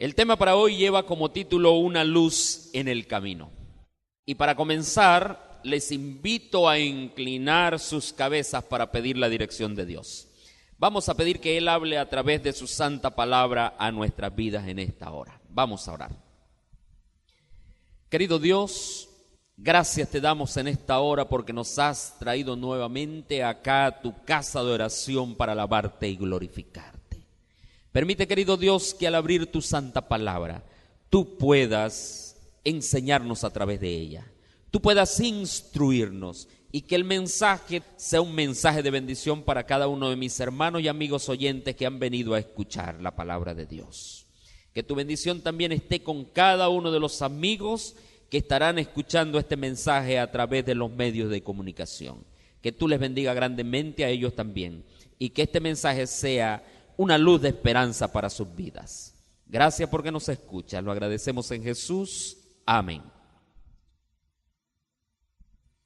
El tema para hoy lleva como título Una luz en el camino. Y para comenzar, les invito a inclinar sus cabezas para pedir la dirección de Dios. Vamos a pedir que Él hable a través de su santa palabra a nuestras vidas en esta hora. Vamos a orar. Querido Dios, gracias te damos en esta hora porque nos has traído nuevamente acá a tu casa de oración para alabarte y glorificarte. Permite, querido Dios, que al abrir tu santa palabra, tú puedas enseñarnos a través de ella. Tú puedas instruirnos y que el mensaje sea un mensaje de bendición para cada uno de mis hermanos y amigos oyentes que han venido a escuchar la palabra de Dios. Que tu bendición también esté con cada uno de los amigos que estarán escuchando este mensaje a través de los medios de comunicación. Que tú les bendiga grandemente a ellos también y que este mensaje sea una luz de esperanza para sus vidas. Gracias porque nos escuchas, lo agradecemos en Jesús. Amén.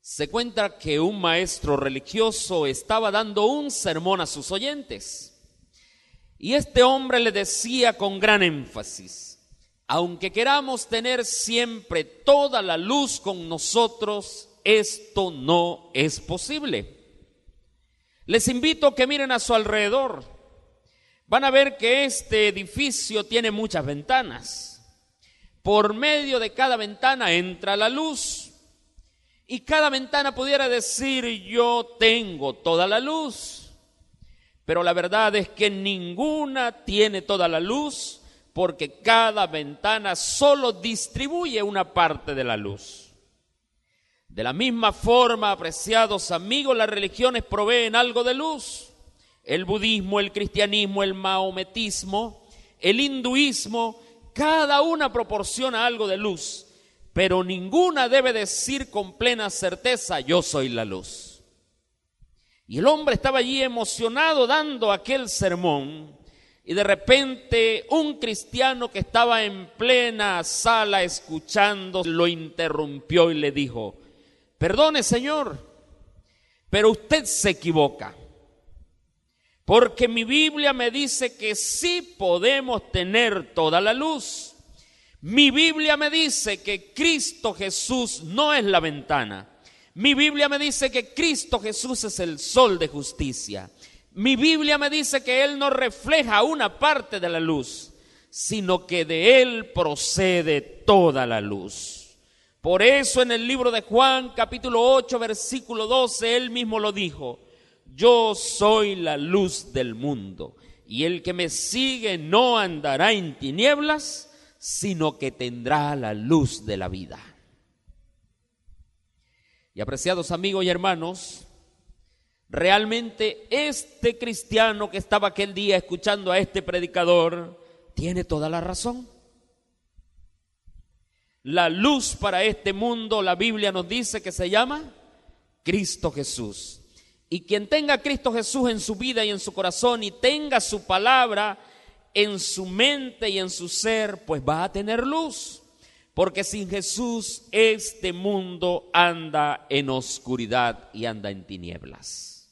Se cuenta que un maestro religioso estaba dando un sermón a sus oyentes. Y este hombre le decía con gran énfasis: aunque queramos tener siempre toda la luz con nosotros, esto no es posible. Les invito a que miren a su alrededor. Van a ver que este edificio tiene muchas ventanas. Por medio de cada ventana entra la luz. Y cada ventana pudiera decir: yo tengo toda la luz. Pero la verdad es que ninguna tiene toda la luz, porque cada ventana solo distribuye una parte de la luz. De la misma forma, apreciados amigos, las religiones proveen algo de luz. El budismo, el cristianismo, el maometismo, el hinduismo, cada una proporciona algo de luz, pero ninguna debe decir con plena certeza: yo soy la luz. Y el hombre estaba allí emocionado dando aquel sermón, y de repente un cristiano que estaba en plena sala escuchando lo interrumpió y le dijo: perdone, señor, pero usted se equivoca. Porque mi Biblia me dice que sí podemos tener toda la luz. Mi Biblia me dice que Cristo Jesús no es la ventana. Mi Biblia me dice que Cristo Jesús es el sol de justicia. Mi Biblia me dice que Él no refleja una parte de la luz, sino que de Él procede toda la luz. Por eso en el libro de Juan, capítulo 8, versículo 12, Él mismo lo dijo: yo soy la luz del mundo, y el que me sigue no andará en tinieblas, sino que tendrá la luz de la vida. Y apreciados amigos y hermanos, realmente este cristiano que estaba aquel día escuchando a este predicador tiene toda la razón. La luz para este mundo, la Biblia nos dice que se llama Cristo Jesús. Y quien tenga a Cristo Jesús en su vida y en su corazón y tenga su palabra en su mente y en su ser, pues va a tener luz. Porque sin Jesús este mundo anda en oscuridad y anda en tinieblas.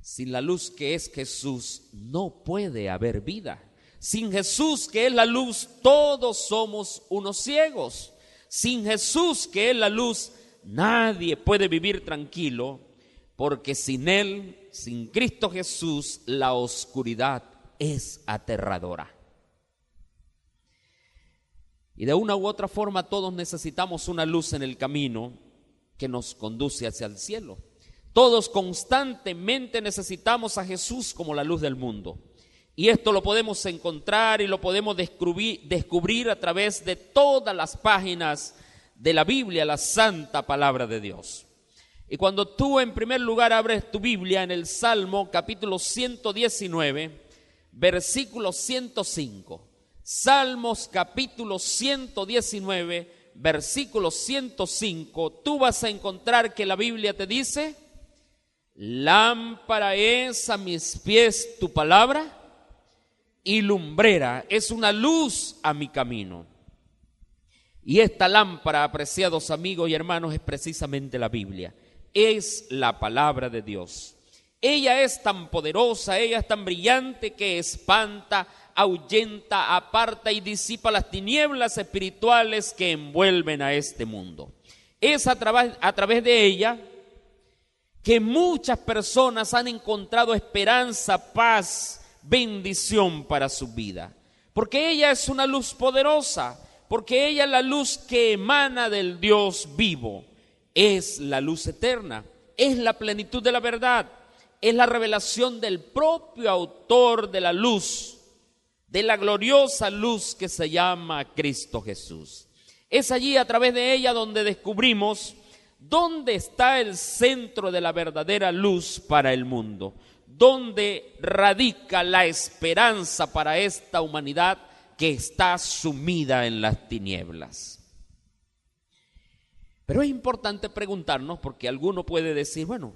Sin la luz que es Jesús no puede haber vida. Sin Jesús que es la luz todos somos unos ciegos. Sin Jesús que es la luz nadie puede vivir tranquilo, porque sin Él, sin Cristo Jesús, la oscuridad es aterradora. Y de una u otra forma todos necesitamos una luz en el camino que nos conduce hacia el cielo. Todos constantemente necesitamos a Jesús como la luz del mundo. Y esto lo podemos encontrar y lo podemos descubrir a través de todas las páginas de la Biblia, la santa palabra de Dios. Y cuando tú en primer lugar abres tu Biblia en el Salmo capítulo 119, versículo 105. Salmos capítulo 119, versículo 105, tú vas a encontrar que la Biblia te dice: lámpara es a mis pies tu palabra y lumbrera es una luz a mi camino. Y esta lámpara, apreciados amigos y hermanos, es precisamente la Biblia. Es la palabra de Dios. Ella es tan poderosa, ella es tan brillante que espanta ahuyenta, aparta y disipa las tinieblas espirituales que envuelven a este mundo. Es a través de ella que muchas personas han encontrado esperanza, paz, bendición para su vida. Porque ella es una luz poderosa, porque ella es la luz que emana del Dios vivo. Es la luz eterna, es la plenitud de la verdad, es la revelación del propio autor de la luz, de la gloriosa luz que se llama Cristo Jesús. Es allí, a través de ella, donde descubrimos dónde está el centro de la verdadera luz para el mundo, dónde radica la esperanza para esta humanidad que está sumida en las tinieblas. Pero es importante preguntarnos, porque alguno puede decir, bueno,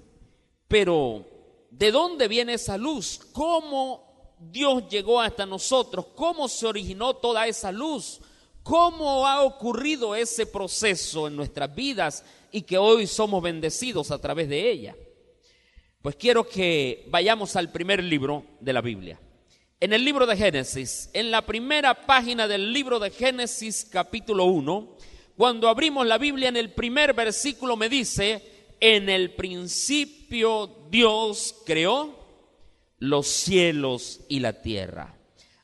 pero ¿de dónde viene esa luz? ¿Cómo Dios llegó hasta nosotros? ¿Cómo se originó toda esa luz? ¿Cómo ha ocurrido ese proceso en nuestras vidas y que hoy somos bendecidos a través de ella? Pues quiero que vayamos al primer libro de la Biblia. En el libro de Génesis, en la primera página del libro de Génesis, capítulo 1, cuando abrimos la Biblia, en el primer versículo me dice: en el principio Dios creó los cielos y la tierra.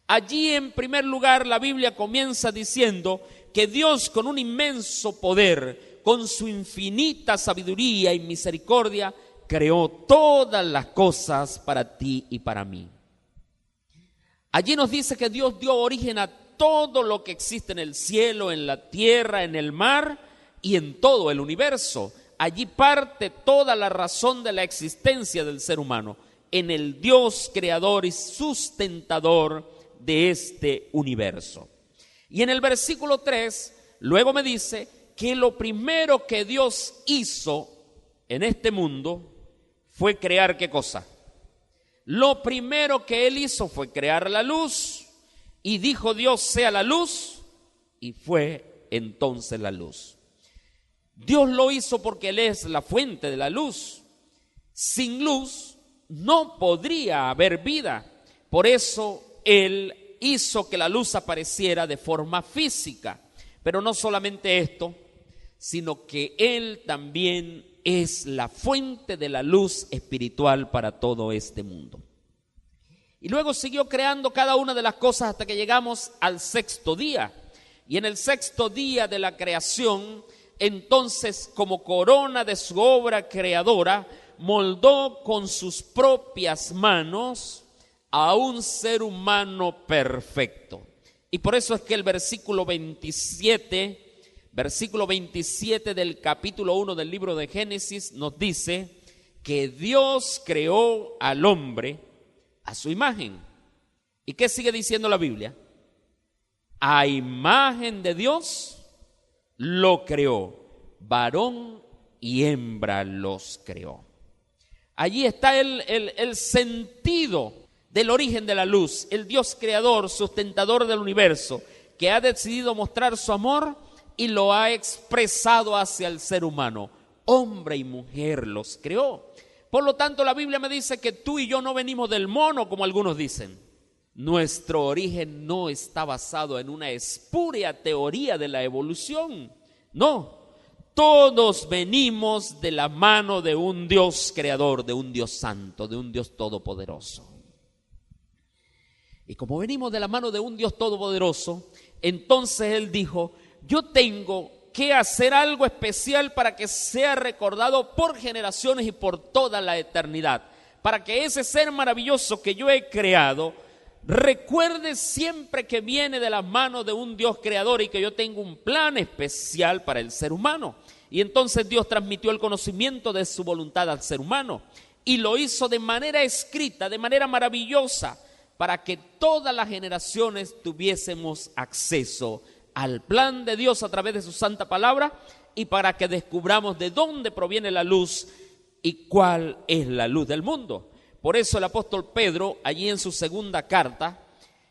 Allí, en primer lugar, la Biblia comienza diciendo que Dios, con un inmenso poder, con su infinita sabiduría y misericordia, creó todas las cosas para ti y para mí. Allí nos dice que Dios dio origen a todo lo que existe en el cielo, en la tierra, en el mar y en todo el universo. Allí parte toda la razón de la existencia del ser humano, en el Dios creador y sustentador de este universo. Y en el versículo 3, luego me dice que lo primero que Dios hizo en este mundo fue crear, ¿qué cosa? Lo primero que Él hizo fue crear la luz, y dijo Dios: sea la luz, y fue entonces la luz. Dios lo hizo porque Él es la fuente de la luz. Sin luz no podría haber vida. Por eso Él hizo que la luz apareciera de forma física. Pero no solamente esto, sino que Él también es la fuente de la luz espiritual para todo este mundo. Y luego siguió creando cada una de las cosas hasta que llegamos al sexto día. Y en el sexto día de la creación, entonces, como corona de su obra creadora, moldó con sus propias manos a un ser humano perfecto. Y por eso es que el versículo 27 del capítulo 1 del libro de Génesis nos dice que Dios creó al hombre a su imagen. ¿Y qué sigue diciendo la Biblia? A imagen de Dios lo creó, varón y hembra los creó. Allí está el sentido del origen de la luz, el Dios creador, sustentador del universo, que ha decidido mostrar su amor y lo ha expresado hacia el ser humano. Hombre y mujer los creó. Por lo tanto, la Biblia me dice que tú y yo no venimos del mono, como algunos dicen. Nuestro origen no está basado en una espuria teoría de la evolución. No, todos venimos de la mano de un Dios creador, de un Dios santo, de un Dios todopoderoso. Y como venimos de la mano de un Dios todopoderoso, entonces Él dijo: yo tengo que hacer algo especial para que sea recordado por generaciones y por toda la eternidad, para que ese ser maravilloso que yo he creado recuerde siempre que viene de las manos de un Dios creador y que yo tengo un plan especial para el ser humano. Y entonces Dios transmitió el conocimiento de su voluntad al ser humano y lo hizo de manera escrita, de manera maravillosa, para que todas las generaciones tuviésemos acceso al plan de Dios a través de su santa palabra y para que descubramos de dónde proviene la luz y cuál es la luz del mundo. Por eso el apóstol Pedro, allí en su segunda carta,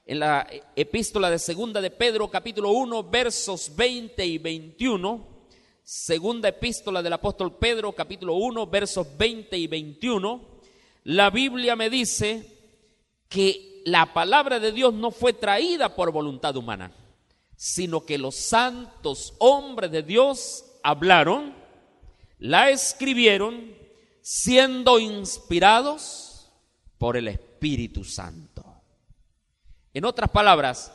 en la epístola de segunda de Pedro, capítulo 1, versos 20 y 21, segunda epístola del apóstol Pedro, capítulo 1, versos 20 y 21, la Biblia me dice que la palabra de Dios no fue traída por voluntad humana, sino que los santos hombres de Dios hablaron, la escribieron, siendo inspirados por el Espíritu Santo. En otras palabras,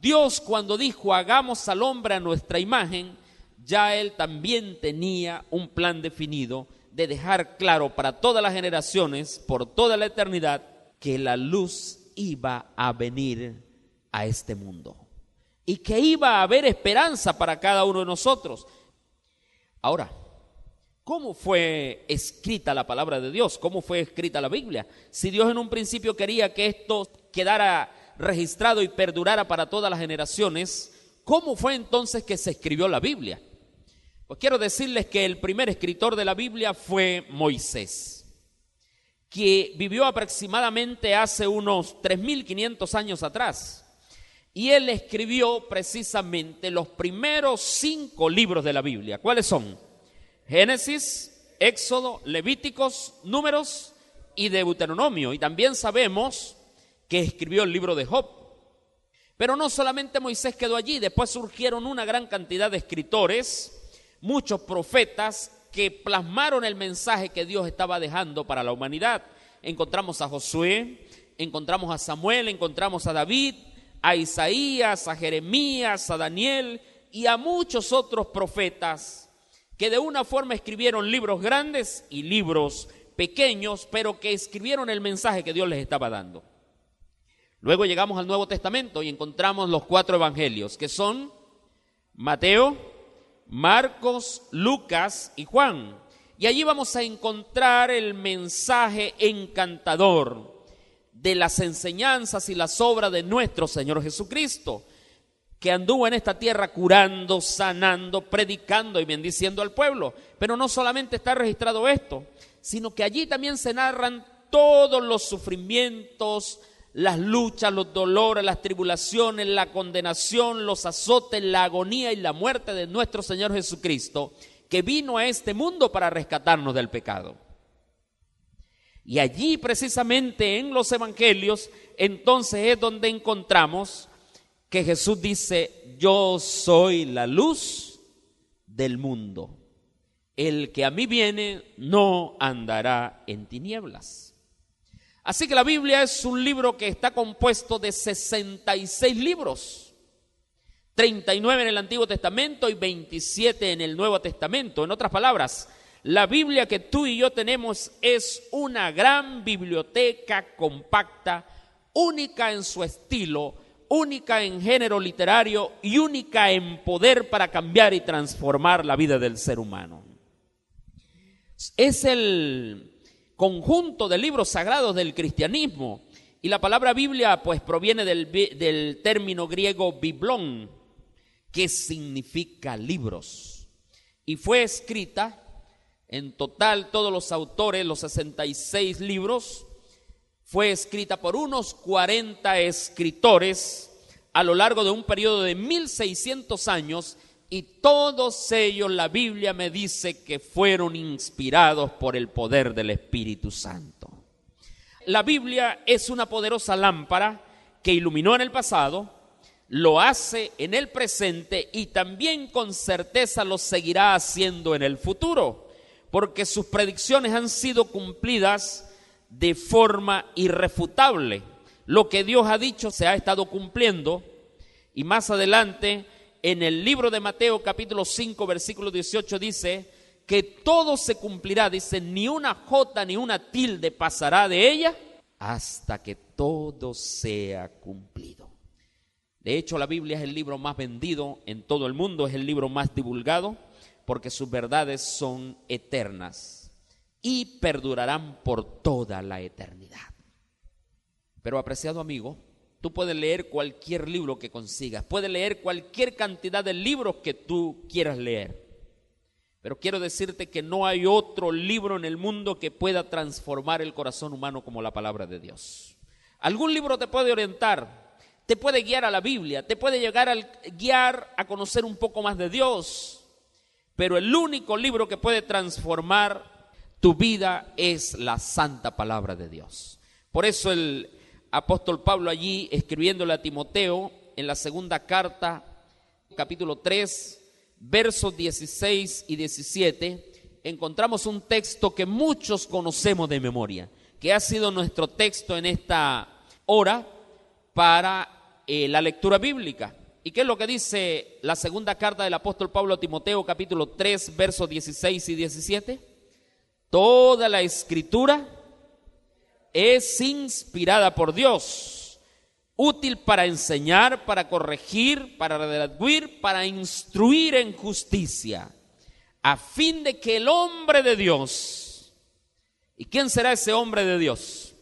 Dios cuando dijo hagamos al hombre a nuestra imagen, ya Él también tenía un plan definido de dejar claro para todas las generaciones, por toda la eternidad, que la luz iba a venir a este mundo y que iba a haber esperanza para cada uno de nosotros. Ahora, ¿cómo fue escrita la palabra de Dios? ¿Cómo fue escrita la Biblia? Si Dios en un principio quería que esto quedara registrado y perdurara para todas las generaciones, ¿cómo fue entonces que se escribió la Biblia? Pues quiero decirles que el primer escritor de la Biblia fue Moisés, que vivió aproximadamente hace unos 3.500 años atrás. Y él escribió precisamente los primeros 5 libros de la Biblia. ¿Cuáles son? Génesis, Éxodo, Levíticos, Números y Deuteronomio. Y también sabemos que escribió el libro de Job. Pero no solamente Moisés quedó allí, después surgieron una gran cantidad de escritores, muchos profetas que plasmaron el mensaje que Dios estaba dejando para la humanidad. Encontramos a Josué, encontramos a Samuel, encontramos a David, a Isaías, a Jeremías, a Daniel y a muchos otros profetas que de una forma escribieron libros grandes y libros pequeños, pero que escribieron el mensaje que Dios les estaba dando. Luego llegamos al Nuevo Testamento y encontramos los 4 evangelios, que son Mateo, Marcos, Lucas y Juan. Y allí vamos a encontrar el mensaje encantador de las enseñanzas y las obras de nuestro Señor Jesucristo, que anduvo en esta tierra curando, sanando, predicando y bendiciendo al pueblo. Pero no solamente está registrado esto, sino que allí también se narran todos los sufrimientos, las luchas, los dolores, las tribulaciones, la condenación, los azotes, la agonía y la muerte de nuestro Señor Jesucristo, que vino a este mundo para rescatarnos del pecado. Y allí precisamente en los evangelios, entonces es donde encontramos que Jesús dice: yo soy la luz del mundo. El que a mí viene no andará en tinieblas. Así que la Biblia es un libro que está compuesto de 66 libros, 39 en el Antiguo Testamento y 27 en el Nuevo Testamento. En otras palabras, la Biblia que tú y yo tenemos es una gran biblioteca compacta, única en su estilo, única en género literario y única en poder para cambiar y transformar la vida del ser humano. Es el conjunto de libros sagrados del cristianismo, y la palabra Biblia pues proviene del término griego biblón, que significa libros, y fue escrita en total, todos los autores, los 66 libros, fue escrita por unos 40 escritores a lo largo de un periodo de 1600 años, y todos ellos, la Biblia me dice que fueron inspirados por el poder del Espíritu Santo. La Biblia es una poderosa lámpara que iluminó en el pasado, lo hace en el presente y también con certeza lo seguirá haciendo en el futuro, porque sus predicciones han sido cumplidas de forma irrefutable. Lo que Dios ha dicho se ha estado cumpliendo, y más adelante en el libro de Mateo capítulo 5 versículo 18 dice que todo se cumplirá, dice, ni una jota ni una tilde pasará de ella hasta que todo sea cumplido. De hecho, la Biblia es el libro más vendido en todo el mundo, es el libro más divulgado, porque sus verdades son eternas y perdurarán por toda la eternidad. Pero, apreciado amigo, tú puedes leer cualquier libro que consigas, puedes leer cualquier cantidad de libros que tú quieras leer, pero quiero decirte que no hay otro libro en el mundo que pueda transformar el corazón humano como la palabra de Dios. Algún libro te puede orientar, te puede guiar a la Biblia, te puede guiar a conocer un poco más de Dios, pero el único libro que puede transformar tu vida es la santa palabra de Dios. Por eso el apóstol Pablo allí escribiéndole a Timoteo en la segunda carta, capítulo 3, versos 16 y 17, encontramos un texto que muchos conocemos de memoria, que ha sido nuestro texto en esta hora para la lectura bíblica. ¿Y qué es lo que dice la segunda carta del apóstol Pablo a Timoteo, capítulo 3, versos 16 y 17? Toda la escritura es inspirada por Dios, útil para enseñar, para corregir, para redarguir, para instruir en justicia, a fin de que el hombre de Dios, ¿y quién será ese hombre de Dios?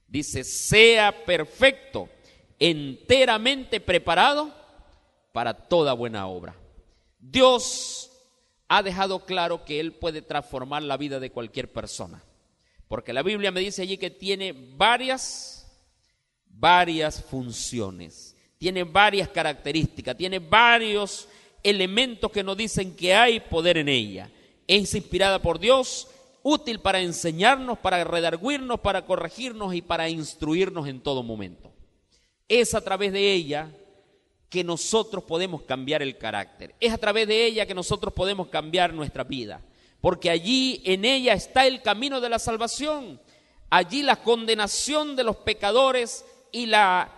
Dice, sea perfecto, enteramente preparado para toda buena obra. Dios ha dejado claro que Él puede transformar la vida de cualquier persona, porque la Biblia me dice allí que tiene varias funciones, tiene varias características, tiene varios elementos que nos dicen que hay poder en ella. Es inspirada por Dios, útil para enseñarnos, para redarguirnos, para corregirnos y para instruirnos en todo momento. Es a través de ella que nosotros podemos cambiar el carácter. Es a través de ella que nosotros podemos cambiar nuestra vida. Porque allí en ella está el camino de la salvación. Allí la condenación de los pecadores y la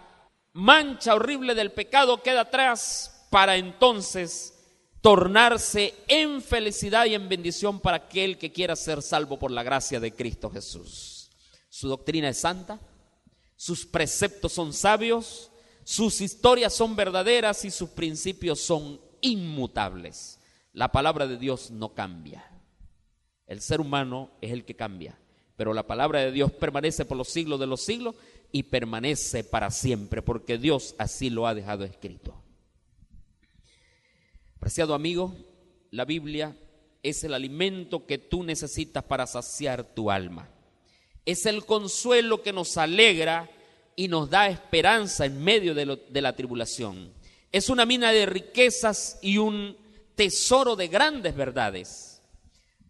mancha horrible del pecado queda atrás para entonces tornarse en felicidad y en bendición para aquel que quiera ser salvo por la gracia de Cristo Jesús. Su doctrina es santa, sus preceptos son sabios, sus historias son verdaderas y sus principios son inmutables. La palabra de Dios no cambia. El ser humano es el que cambia, pero la palabra de Dios permanece por los siglos de los siglos y permanece para siempre, porque Dios así lo ha dejado escrito. Apreciado amigo, la Biblia es el alimento que tú necesitas para saciar tu alma. Es el consuelo que nos alegra y nos da esperanza en medio de la tribulación. Es una mina de riquezas y un tesoro de grandes verdades.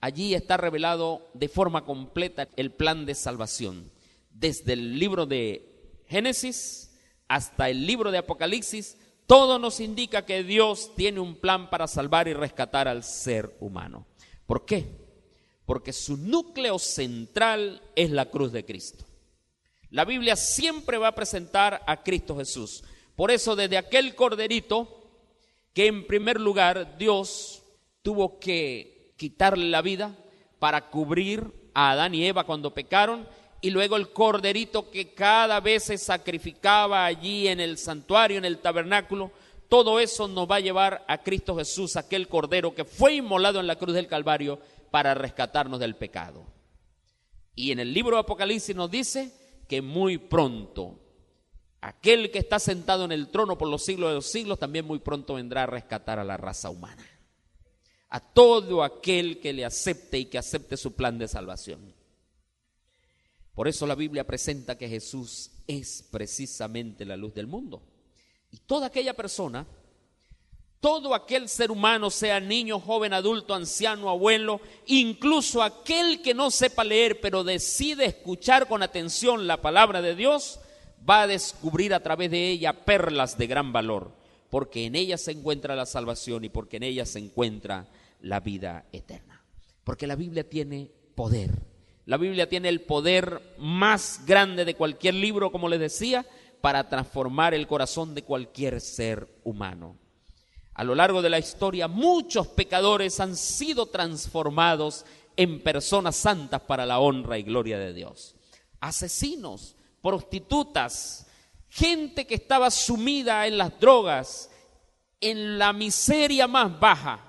Allí está revelado de forma completa el plan de salvación. Desde el libro de Génesis hasta el libro de Apocalipsis, todo nos indica que Dios tiene un plan para salvar y rescatar al ser humano. ¿Por qué? Porque su núcleo central es la cruz de Cristo. La Biblia siempre va a presentar a Cristo Jesús. Por eso desde aquel corderito que en primer lugar Dios tuvo que quitarle la vida para cubrir a Adán y Eva cuando pecaron, y luego el corderito que cada vez se sacrificaba allí en el santuario, en el tabernáculo, todo eso nos va a llevar a Cristo Jesús, aquel cordero que fue inmolado en la cruz del Calvario para rescatarnos del pecado. Y en el libro de Apocalipsis nos dice que muy pronto aquel que está sentado en el trono por los siglos de los siglos también muy pronto vendrá a rescatar a la raza humana, a todo aquel que le acepte y que acepte su plan de salvación. Por eso la Biblia presenta que Jesús es precisamente la luz del mundo. Y toda aquella persona, todo aquel ser humano, sea niño, joven, adulto, anciano, abuelo, incluso aquel que no sepa leer pero decide escuchar con atención la palabra de Dios, va a descubrir a través de ella perlas de gran valor, porque en ella se encuentra la salvación y porque en ella se encuentra la vida eterna. Porque la Biblia tiene poder. La Biblia tiene el poder más grande de cualquier libro, como les decía, para transformar el corazón de cualquier ser humano. A lo largo de la historia, muchos pecadores han sido transformados en personas santas para la honra y gloria de Dios. Asesinos, prostitutas, gente que estaba sumida en las drogas, en la miseria más baja,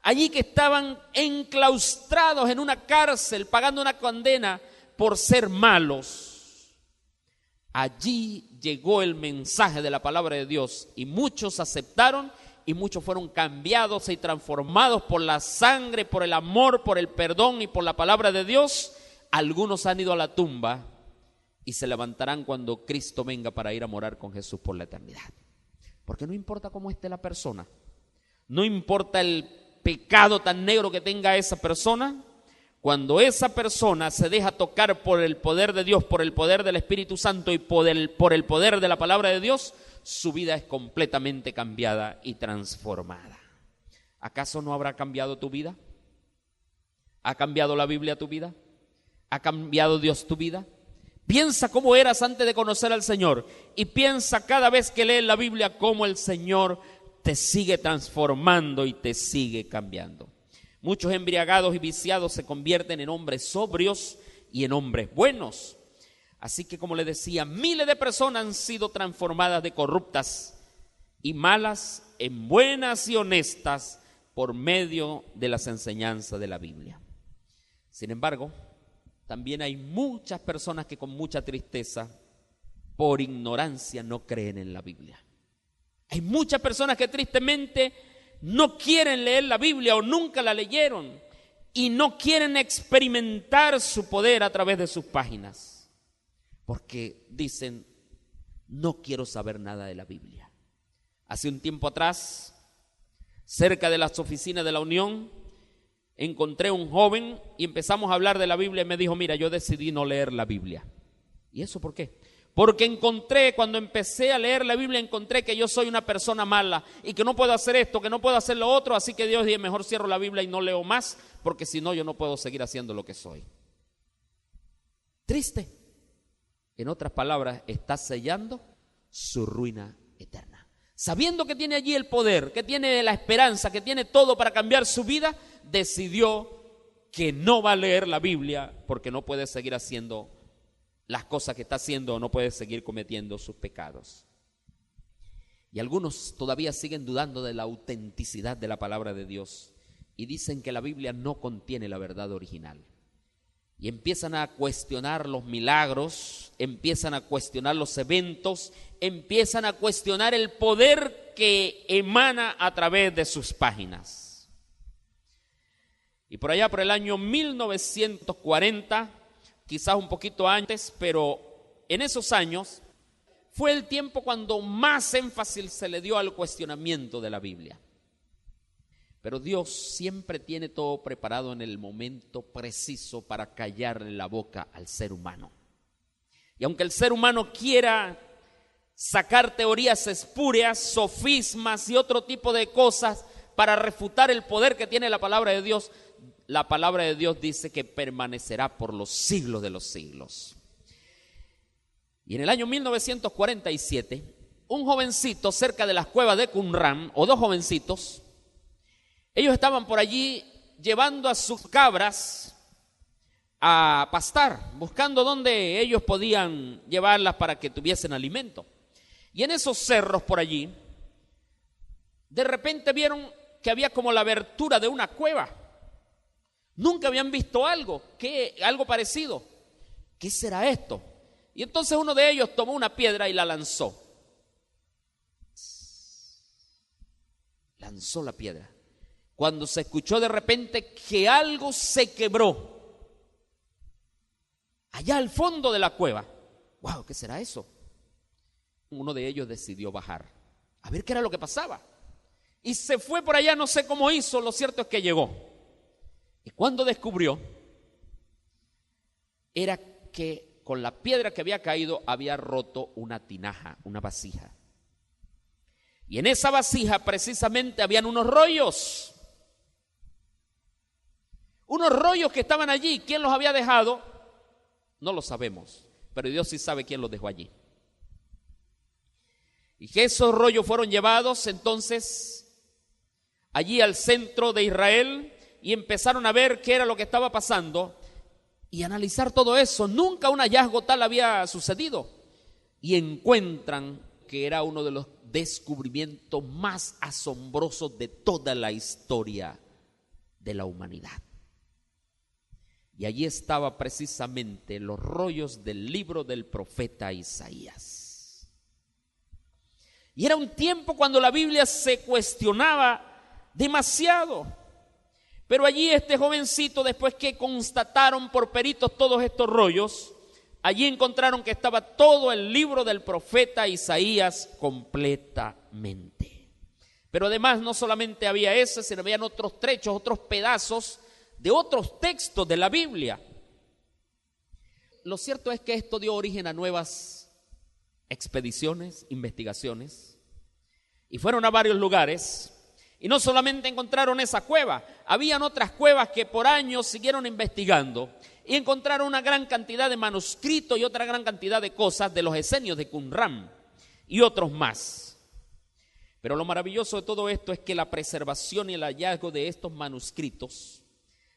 allí que estaban enclaustrados en una cárcel pagando una condena por ser malos. Allí llegó el mensaje de la palabra de Dios y muchos aceptaron y muchos fueron cambiados y transformados por la sangre, por el amor, por el perdón y por la palabra de Dios. Algunos han ido a la tumba y se levantarán cuando Cristo venga para ir a morar con Jesús por la eternidad. Porque no importa cómo esté la persona, no importa el pecado tan negro que tenga esa persona, cuando esa persona se deja tocar por el poder de Dios, por el poder del Espíritu Santo y por el poder de la palabra de Dios, su vida es completamente cambiada y transformada. ¿Acaso no habrá cambiado tu vida? ¿Ha cambiado la Biblia tu vida? ¿Ha cambiado Dios tu vida? Piensa cómo eras antes de conocer al Señor y piensa cada vez que lees la Biblia cómo el Señor te sigue transformando y te sigue cambiando. Muchos embriagados y viciados se convierten en hombres sobrios y en hombres buenos. Así que, como les decía, miles de personas han sido transformadas de corruptas y malas en buenas y honestas por medio de las enseñanzas de la Biblia. Sin embargo, también hay muchas personas que con mucha tristeza, por ignorancia, no creen en la Biblia. Hay muchas personas que tristemente no quieren leer la Biblia o nunca la leyeron y no quieren experimentar su poder a través de sus páginas, porque dicen, no quiero saber nada de la Biblia. Hace un tiempo atrás, cerca de las oficinas de la Unión, encontré un joven y empezamos a hablar de la Biblia y me dijo, mira, yo decidí no leer la Biblia. ¿Y eso por qué? Porque cuando empecé a leer la Biblia, encontré que yo soy una persona mala y que no puedo hacer esto, que no puedo hacer lo otro, así que Dios dijo, mejor cierro la Biblia y no leo más, porque si no yo no puedo seguir haciendo lo que soy. Triste. En otras palabras, está sellando su ruina eterna. Sabiendo que tiene allí el poder, que tiene la esperanza, que tiene todo para cambiar su vida, decidió que no va a leer la Biblia porque no puede seguir haciendo las cosas que está haciendo o no puede seguir cometiendo sus pecados. Y algunos todavía siguen dudando de la autenticidad de la palabra de Dios y dicen que la Biblia no contiene la verdad original. Y empiezan a cuestionar los milagros, empiezan a cuestionar los eventos, empiezan a cuestionar el poder que emana a través de sus páginas. Y por allá, por el año 1940, quizás un poquito antes, pero en esos años fue el tiempo cuando más énfasis se le dio al cuestionamiento de la Biblia. Pero Dios siempre tiene todo preparado en el momento preciso para callarle la boca al ser humano. Y aunque el ser humano quiera sacar teorías espurias, sofismas y otro tipo de cosas para refutar el poder que tiene la palabra de Dios, la palabra de Dios dice que permanecerá por los siglos de los siglos. Y en el año 1947, un jovencito cerca de las cuevas de Qumran, o dos jovencitos, ellos estaban por allí llevando a sus cabras a pastar, buscando dónde ellos podían llevarlas para que tuviesen alimento. Y en esos cerros por allí, de repente vieron que había como la abertura de una cueva. Nunca habían visto algo parecido. ¿Qué será esto? Y entonces uno de ellos tomó una piedra y la lanzó. Lanzó la piedra. Cuando se escuchó de repente que algo se quebró allá al fondo de la cueva. ¡Wow! ¿Qué será eso? Uno de ellos decidió bajar a ver qué era lo que pasaba. Y se fue por allá, no sé cómo hizo, lo cierto es que llegó. Y cuando descubrió, era que con la piedra que había caído había roto una tinaja, una vasija. Y en esa vasija precisamente habían unos rollos. Unos rollos que estaban allí. ¿Quién los había dejado? No lo sabemos, pero Dios sí sabe quién los dejó allí. Y que esos rollos fueron llevados entonces allí al centro de Israel y empezaron a ver qué era lo que estaba pasando y analizar todo eso. Nunca un hallazgo tal había sucedido. Y encuentran que era uno de los descubrimientos más asombrosos de toda la historia de la humanidad. Y allí estaba precisamente los rollos del libro del profeta Isaías. Y era un tiempo cuando la Biblia se cuestionaba demasiado. Pero allí este jovencito, después que constataron por peritos todos estos rollos, allí encontraron que estaba todo el libro del profeta Isaías completamente. Pero además no solamente había ese, sino habían otros trechos, otros pedazos de otros textos de la Biblia. Lo cierto es que esto dio origen a nuevas expediciones, investigaciones, y fueron a varios lugares. Y no solamente encontraron esa cueva, habían otras cuevas que por años siguieron investigando y encontraron una gran cantidad de manuscritos y otra gran cantidad de cosas de los esenios de Qumran y otros más. Pero lo maravilloso de todo esto es que la preservación y el hallazgo de estos manuscritos,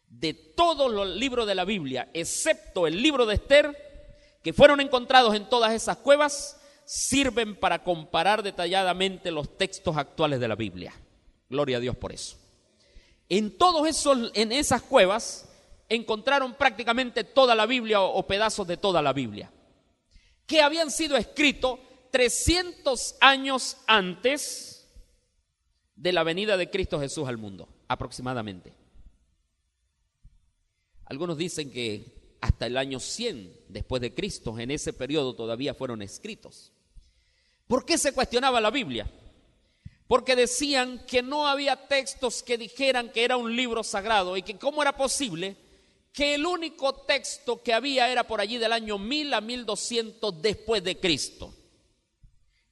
de todos los libros de la Biblia, excepto el libro de Esther, que fueron encontrados en todas esas cuevas, sirven para comparar detalladamente los textos actuales de la Biblia. Gloria a Dios por eso. En esas cuevas encontraron prácticamente toda la Biblia o pedazos de toda la Biblia, que habían sido escritos 300 años antes de la venida de Cristo Jesús al mundo, aproximadamente. Algunos dicen que hasta el año 100 después de Cristo, en ese periodo todavía fueron escritos. ¿Por qué se cuestionaba la Biblia? Porque decían que no había textos que dijeran que era un libro sagrado y que cómo era posible que el único texto que había era por allí del año 1000 a 1200 después de Cristo.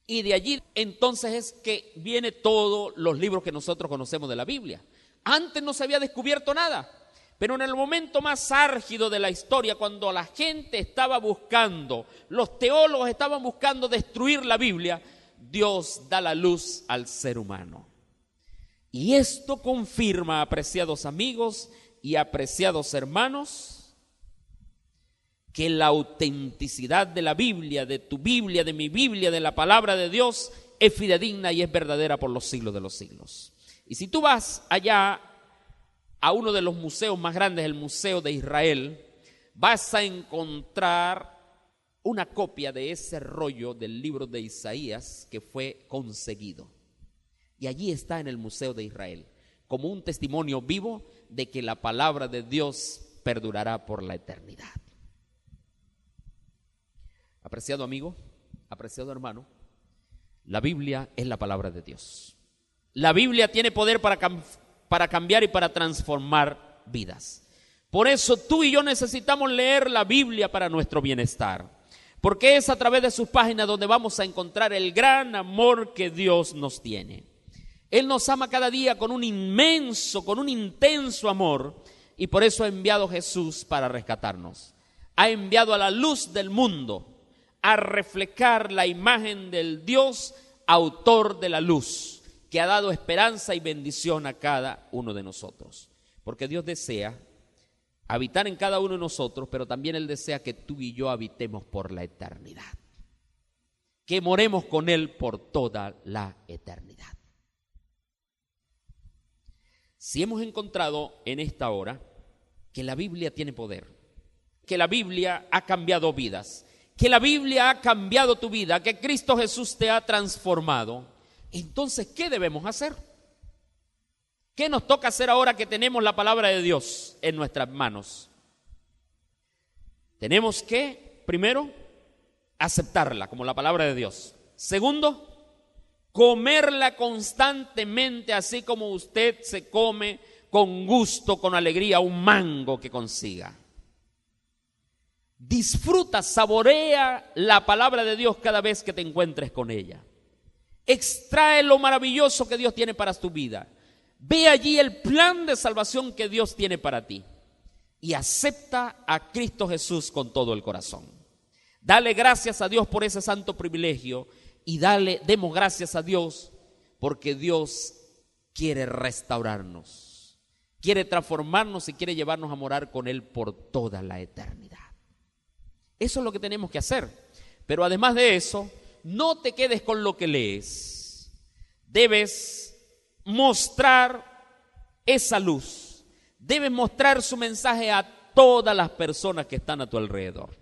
Y de allí entonces es que vienen todos los libros que nosotros conocemos de la Biblia. Antes no se había descubierto nada, pero en el momento más álgido de la historia, cuando la gente estaba buscando, los teólogos estaban buscando destruir la Biblia, Dios da la luz al ser humano. Y esto confirma, apreciados amigos y apreciados hermanos, que la autenticidad de la Biblia, de tu Biblia, de mi Biblia, de la palabra de Dios, es fidedigna y es verdadera por los siglos de los siglos. Y si tú vas allá a uno de los museos más grandes, el Museo de Israel, vas a encontrar una copia de ese rollo del libro de Isaías que fue conseguido. Y allí está en el Museo de Israel, como un testimonio vivo de que la palabra de Dios perdurará por la eternidad. Apreciado amigo, apreciado hermano, la Biblia es la palabra de Dios. La Biblia tiene poder para cambiar y para transformar vidas. Por eso tú y yo necesitamos leer la Biblia para nuestro bienestar. Porque es a través de sus páginas donde vamos a encontrar el gran amor que Dios nos tiene. Él nos ama cada día con un intenso amor, y por eso ha enviado a Jesús para rescatarnos. Ha enviado a la luz del mundo a reflejar la imagen del Dios autor de la luz, que ha dado esperanza y bendición a cada uno de nosotros. Porque Dios desea habitar en cada uno de nosotros, pero también Él desea que tú y yo habitemos por la eternidad, que moremos con Él por toda la eternidad. Si hemos encontrado en esta hora que la Biblia tiene poder, que la Biblia ha cambiado vidas, que la Biblia ha cambiado tu vida, que Cristo Jesús te ha transformado, entonces, ¿qué debemos hacer? ¿Qué nos toca hacer ahora que tenemos la palabra de Dios en nuestras manos? Tenemos que, primero, aceptarla como la palabra de Dios. Segundo, comerla constantemente, así como usted se come con gusto, con alegría, un mango que consiga. Disfruta, saborea la palabra de Dios cada vez que te encuentres con ella. Extrae lo maravilloso que Dios tiene para tu vida. Ve allí el plan de salvación que Dios tiene para ti y acepta a Cristo Jesús con todo el corazón. Dale gracias a Dios por ese santo privilegio y demos gracias a Dios porque Dios quiere restaurarnos, quiere transformarnos y quiere llevarnos a morar con Él por toda la eternidad. Eso es lo que tenemos que hacer. Pero además de eso, no te quedes con lo que lees. Debes mostrar esa luz. Debes mostrar su mensaje a todas las personas que están a tu alrededor.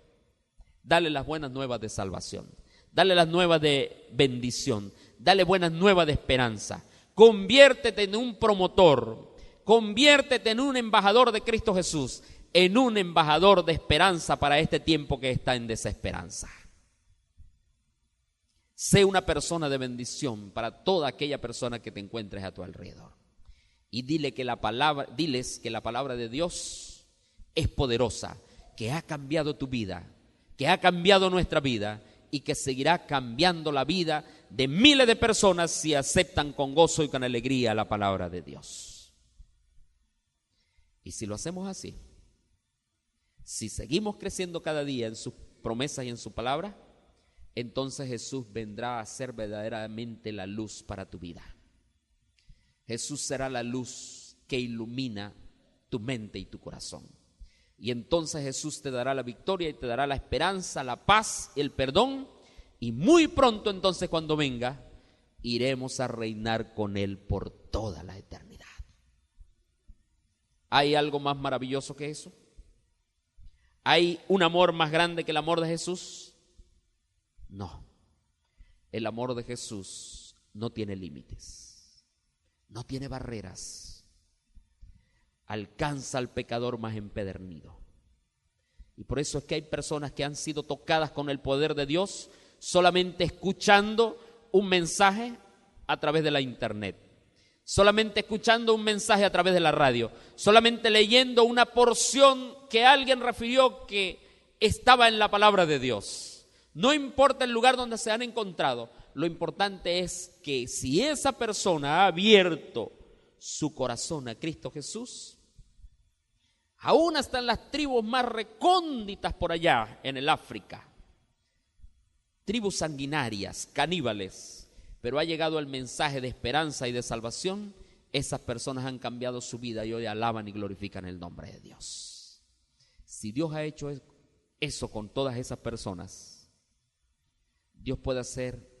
Dale las buenas nuevas de salvación. Dale las nuevas de bendición. Dale buenas nuevas de esperanza. Conviértete en un promotor. Conviértete en un embajador de Cristo Jesús. En un embajador de esperanza para este tiempo que está en desesperanza. Sé una persona de bendición para toda aquella persona que te encuentres a tu alrededor. y diles que la palabra de Dios es poderosa, que ha cambiado tu vida, que ha cambiado nuestra vida y que seguirá cambiando la vida de miles de personas si aceptan con gozo y con alegría la palabra de Dios. Y si lo hacemos así, si seguimos creciendo cada día en sus promesas y en su palabra, entonces Jesús vendrá a ser verdaderamente la luz para tu vida. Jesús será la luz que ilumina tu mente y tu corazón. Y entonces Jesús te dará la victoria y te dará la esperanza, la paz, el perdón. Y muy pronto entonces cuando venga, iremos a reinar con Él por toda la eternidad. ¿Hay algo más maravilloso que eso? ¿Hay un amor más grande que el amor de Jesús? No. El amor de Jesús no tiene límites, no tiene barreras. Alcanza al pecador más empedernido. Y por eso es que hay personas que han sido tocadas con el poder de Dios solamente escuchando un mensaje a través de la internet, solamente escuchando un mensaje a través de la radio, solamente leyendo una porción que alguien refirió que estaba en la palabra de Dios. No importa el lugar donde se han encontrado, lo importante es que si esa persona ha abierto su corazón a Cristo Jesús, aún hasta en las tribus más recónditas por allá en el África, tribus sanguinarias, caníbales, pero ha llegado el mensaje de esperanza y de salvación, esas personas han cambiado su vida y hoy alaban y glorifican el nombre de Dios. Si Dios ha hecho eso con todas esas personas, Dios puede hacer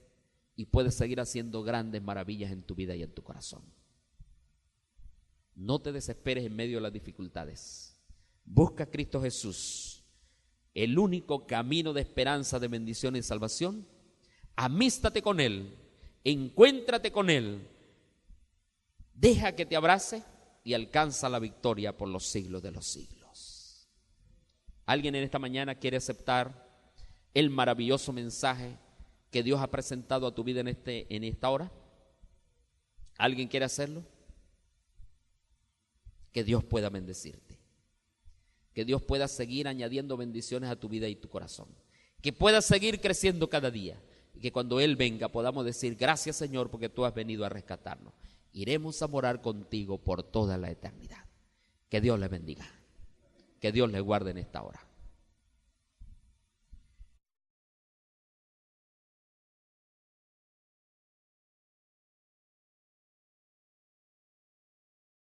y puede seguir haciendo grandes maravillas en tu vida y en tu corazón. No te desesperes en medio de las dificultades. Busca a Cristo Jesús, el único camino de esperanza, de bendición y salvación. Amístate con Él, encuéntrate con Él, deja que te abrace y alcanza la victoria por los siglos de los siglos. ¿Alguien en esta mañana quiere aceptar el maravilloso mensaje que Dios ha presentado a tu vida en esta hora? ¿Alguien quiere hacerlo? Que Dios pueda bendecirte, que Dios pueda seguir añadiendo bendiciones a tu vida y tu corazón, que puedas seguir creciendo cada día y que cuando Él venga podamos decir: gracias, Señor, porque tú has venido a rescatarnos. Iremos a morar contigo por toda la eternidad. Que Dios le bendiga, que Dios le guarde en esta hora.